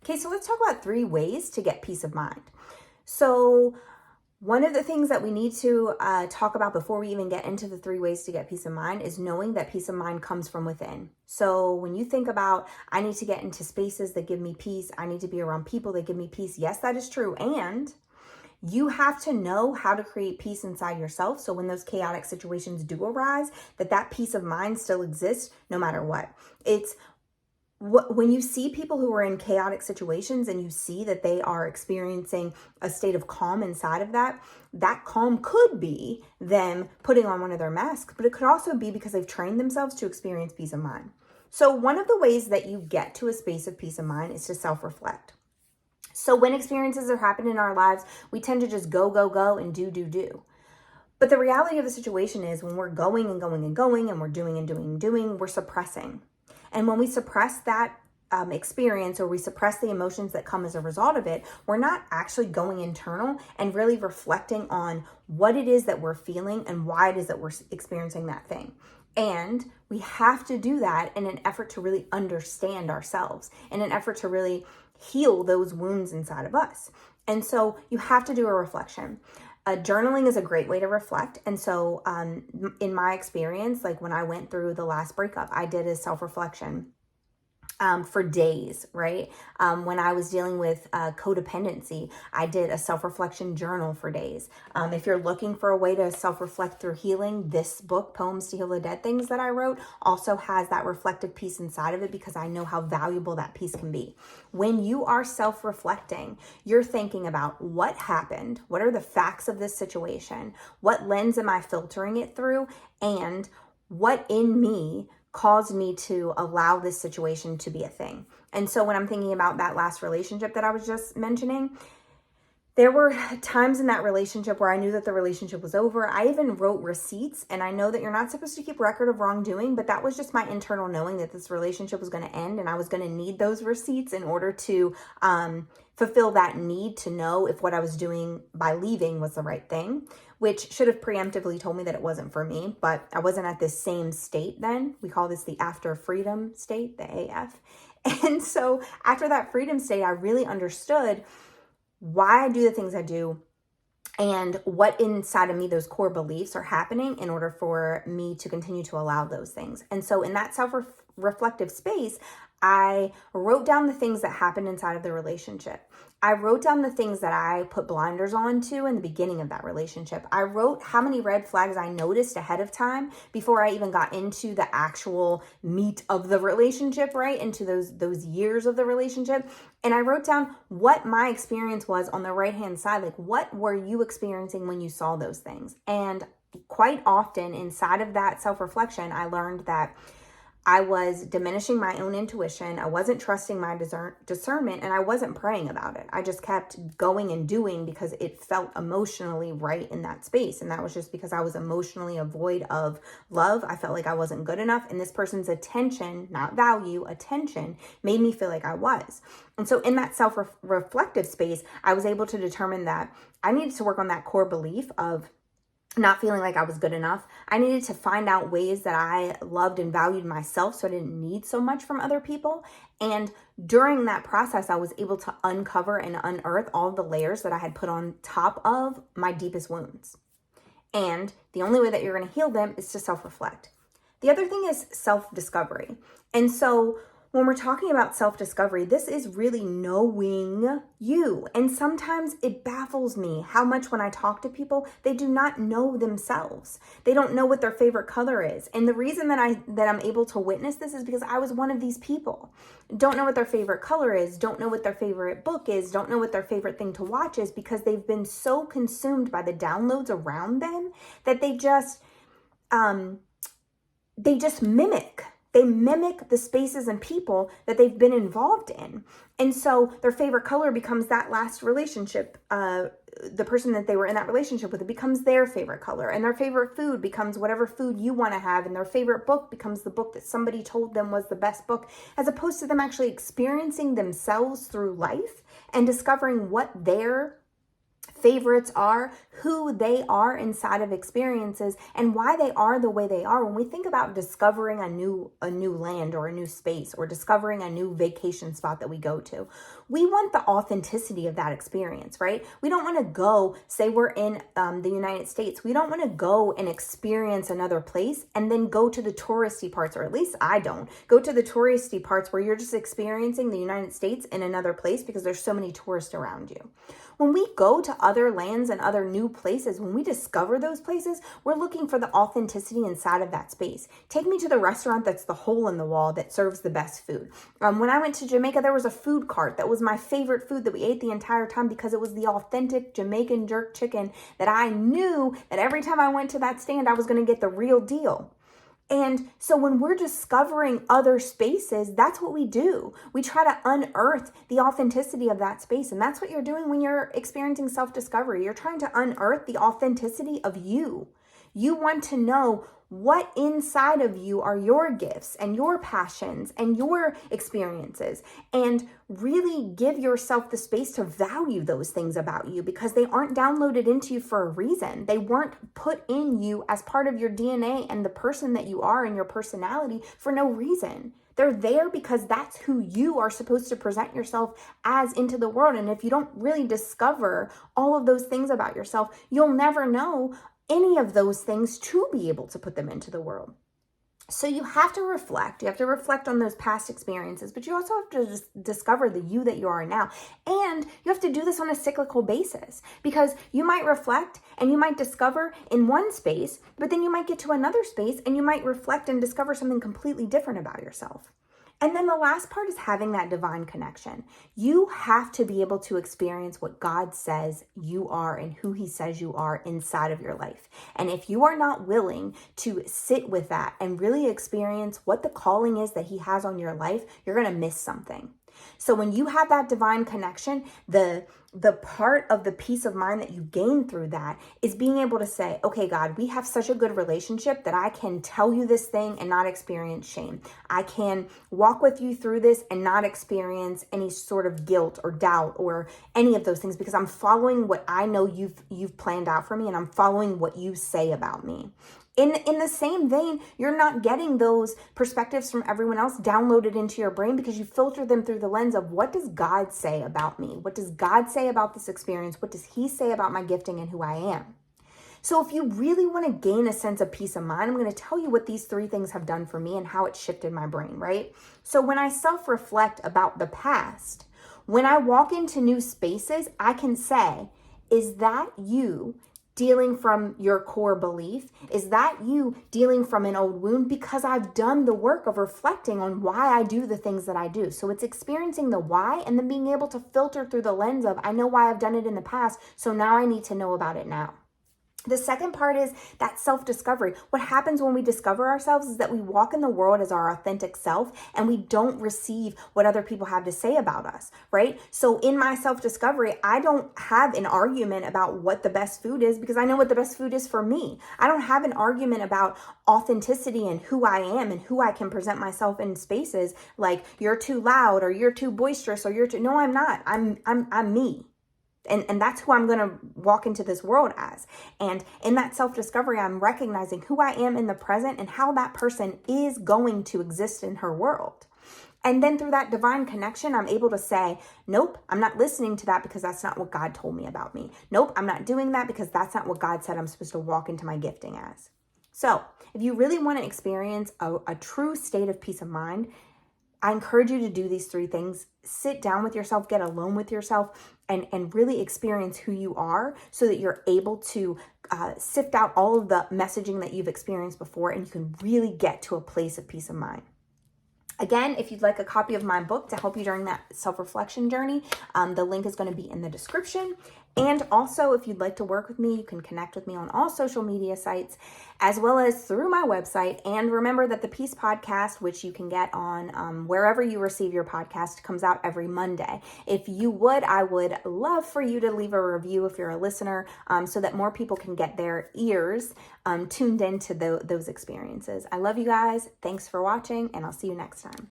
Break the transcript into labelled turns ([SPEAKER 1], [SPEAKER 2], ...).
[SPEAKER 1] Okay, so let's talk about 3 ways to get peace of mind. So one of the things that we need to talk about before we even get into the 3 ways to get peace of mind is knowing that peace of mind comes from within. So when you think about, I need to get into spaces that give me peace, I need to be around people that give me peace. Yes, that is true. And you have to know how to create peace inside yourself. So when those chaotic situations do arise, that peace of mind still exists no matter what. It's when you see people who are in chaotic situations and you see that they are experiencing a state of calm inside of that calm could be them putting on one of their masks, but it could also be because they've trained themselves to experience peace of mind. So one of the ways that you get to a space of peace of mind is to self-reflect. So when experiences are happening in our lives, we tend to just go, and do. But the reality of the situation is when we're going and going and going and we're doing and doing and doing, we're suppressing. And when we suppress that experience, or we suppress the emotions that come as a result of it, we're not actually going internal and really reflecting on what it is that we're feeling and why it is that we're experiencing that thing. And we have to do that in an effort to really understand ourselves, in an effort to really heal those wounds inside of us. And so you have to do a reflection. Journaling is a great way to reflect. And so in my experience, like when I went through the last breakup, I did a self-reflection for days, right? When I was dealing with codependency, I did a self-reflection journal for days. If you're looking for a way to self-reflect through healing, this book, Poems to Heal the Dead Things, that I wrote, also has that reflective piece inside of it, because I know how valuable that piece can be. When you are self-reflecting, you're thinking about what happened, what are the facts of this situation, what lens am I filtering it through, and what in me caused me to allow this situation to be a thing. And so when I'm thinking about that last relationship that I was just mentioning, there were times in that relationship where I knew that the relationship was over. I even wrote receipts, and I know that you're not supposed to keep record of wrongdoing, but that was just my internal knowing that this relationship was going to end, and I was going to need those receipts in order to fulfill that need to know if what I was doing by leaving was the right thing, which should have preemptively told me that it wasn't for me, but I wasn't at this same state then. We call this the after freedom state, the AF. And so after that freedom state, I really understood why I do the things I do and what inside of me those core beliefs are happening in order for me to continue to allow those things. And so in that self-reflective space, I wrote down the things that happened inside of the relationship. I wrote down the things that I put blinders on to in the beginning of that relationship. I wrote how many red flags I noticed ahead of time before I even got into the actual meat of the relationship, right? Into those years of the relationship. And I wrote down what my experience was on the right-hand side. Like, what were you experiencing when you saw those things? And quite often inside of that self-reflection, I learned that I was diminishing my own intuition. I wasn't trusting my discernment, and I wasn't praying about it. I just kept going and doing because it felt emotionally right in that space. And that was just because I was emotionally void of love. I felt like I wasn't good enough. And this person's attention, not value, attention, made me feel like I was. And so in that self-reflective space, I was able to determine that I needed to work on that core belief of not feeling like I was good enough. I needed to find out ways that I loved and valued myself so I didn't need so much from other people. And during that process, I was able to uncover and unearth all the layers that I had put on top of my deepest wounds. And the only way that you're going to heal them is to self-reflect. The other thing is self-discovery. And so when we're talking about self-discovery, this is really knowing you. And sometimes it baffles me how much when I talk to people, they do not know themselves. They don't know what their favorite color is. And the reason that I'm able to witness this is because I was one of these people. Don't know what their favorite color is, don't know what their favorite book is, don't know what their favorite thing to watch is, because they've been so consumed by the downloads around them that they just mimic. They mimic the spaces and people that they've been involved in. And so their favorite color becomes that last relationship. The person that they were in that relationship with, it becomes their favorite color. And their favorite food becomes whatever food you want to have. And their favorite book becomes the book that somebody told them was the best book, as opposed to them actually experiencing themselves through life and discovering what their favorites are, who they are inside of experiences, and why they are the way they are. When we think about discovering a new land or a new space, or discovering a new vacation spot that we go to, we want the authenticity of that experience, right? We don't want to go, say we're in the United States, we don't want to go and experience another place and then go to the touristy parts, or at least I don't go to the touristy parts where you're just experiencing the United States in another place because there's so many tourists around you. When we go to other lands and other new places, when we discover those places, we're looking for the authenticity inside of that space. Take me to the restaurant that's the hole in the wall that serves the best food. When I went to Jamaica, there was a food cart that was my favorite food that we ate the entire time because it was the authentic Jamaican jerk chicken that I knew that every time I went to that stand, I was going to get the real deal. And so when we're discovering other spaces, that's what we do. We try to unearth the authenticity of that space. And that's what you're doing when you're experiencing self-discovery. You're trying to unearth the authenticity of you. You want to know what inside of you are your gifts and your passions and your experiences, and really give yourself the space to value those things about you, because they aren't downloaded into you for a reason. They weren't put in you as part of your DNA and the person that you are and your personality for no reason. They're there because that's who you are supposed to present yourself as into the world. And if you don't really discover all of those things about yourself, you'll never know any of those things to be able to put them into the world. So you have to reflect. You have to reflect on those past experiences, but you also have to just discover the you that you are now. And you have to do this on a cyclical basis, because you might reflect and you might discover in one space, but then you might get to another space and you might reflect and discover something completely different about yourself. And then the last part is having that divine connection. You have to be able to experience what God says you are and who he says you are inside of your life. And if you are not willing to sit with that and really experience what the calling is that he has on your life, you're going to miss something. So when you have that divine connection, the part of the peace of mind that you gain through that is being able to say, okay, God, we have such a good relationship that I can tell you this thing and not experience shame. I can walk with you through this and not experience any sort of guilt or doubt or any of those things, because I'm following what I know you've planned out for me, and I'm following what you say about me. In the same vein, you're not getting those perspectives from everyone else downloaded into your brain because you filter them through the lens of, what does God say about me? What does God say about this experience? What does he say about my gifting and who I am? So if you really want to gain a sense of peace of mind, I'm going to tell you what these three things have done for me and how it shifted my brain, right? So when I self-reflect about the past, when I walk into new spaces, I can say, is that you dealing from your core belief? Is that you dealing from an old wound? Because I've done the work of reflecting on why I do the things that I do. So it's experiencing the why and then being able to filter through the lens of, I know why I've done it in the past, so now I need to know about it now. The second part is that self-discovery. What happens when we discover ourselves is that we walk in the world as our authentic self and we don't receive what other people have to say about us, right? So in my self-discovery, I don't have an argument about what the best food is because I know what the best food is for me. I don't have an argument about authenticity and who I am and who I can present myself in spaces like, you're too loud or you're too boisterous or no, I'm not. I'm me. And that's who I'm going to walk into this world as. And in that self-discovery, I'm recognizing who I am in the present and how that person is going to exist in her world. And then through that divine connection, I'm able to say, nope, I'm not listening to that because that's not what God told me about me. Nope, I'm not doing that because that's not what God said I'm supposed to walk into my gifting as. So if you really want to experience a true state of peace of mind, I encourage you to do these three things. Sit down with yourself, get alone with yourself, and really experience who you are so that you're able to sift out all of the messaging that you've experienced before, and you can really get to a place of peace of mind. Again, if you'd like a copy of my book to help you during that self-reflection journey, the link is going to be in the description. And also, if you'd like to work with me, you can connect with me on all social media sites, as well as through my website. And remember that the Peace Podcast, which you can get on wherever you receive your podcast, comes out every Monday. If you would, I would love for you to leave a review if you're a listener, so that more people can get their ears tuned into those experiences. I love you guys. Thanks for watching, and I'll see you next time.